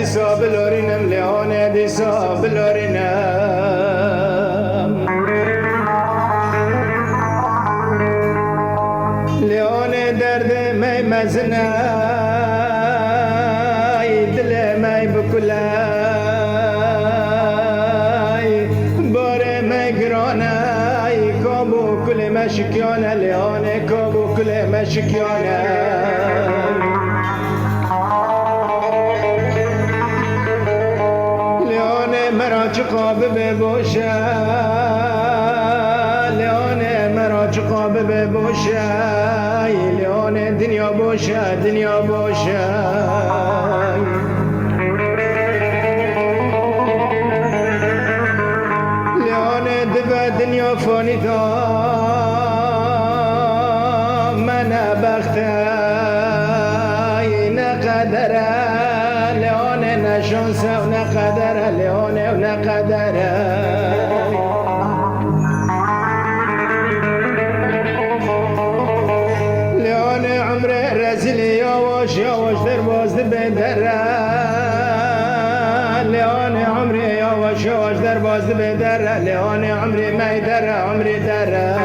دیسا بلورینم لیانه دیسا بلورینم لیانه درد می مزنه دل می بکله بار می گرانه کابو کل مشکیانه لیانه کابو کل مشکیانه چقاب ببوشه لیانه مرا چقاب ببوشه لیانه دنیا بوشه دنیا بوشه لیانه دو دنیا فانی دا من بخته نقدره لیانه نشانسه و نقدره لیانه و نقدره لیانه عمر رزیل یواش یواش در باز بدره لیانه عمر یواش یواش در باز بدره لیانه عمر میدره عمر دره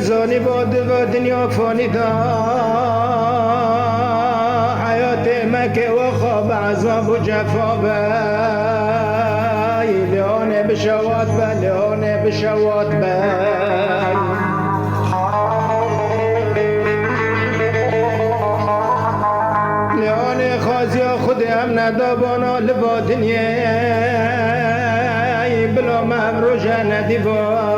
مزانی بود و دنیا فانی دا حیات مکه و خواب عذاب و جفا بای لیانه بشوات با لیانه بشوات بای لیانه خازی خود هم ندابانا لبا دنیای بلا ممروجه ندی بلا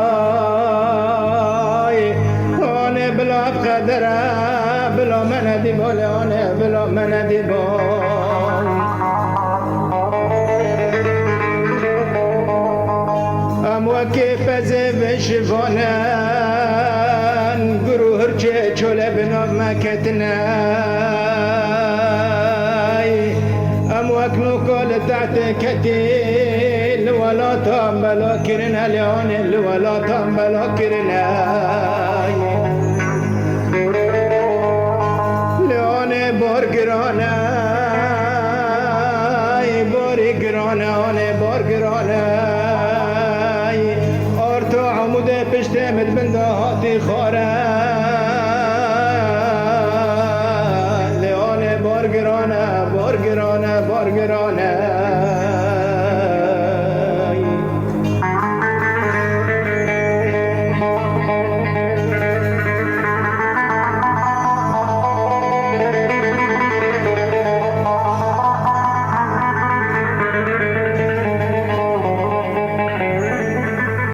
قدره بلا من دی بالانه بلا من دی بال ام وکی پزه بشوانن گروه هرچه چوله بناب مکتنه ام وکنو کال تحت کتی لولاتام بلا کرنه لیانه لولاتام بلا کرنه بار گرانه بار گرانه آرتو عمود پشت مد بنده هاتی خاره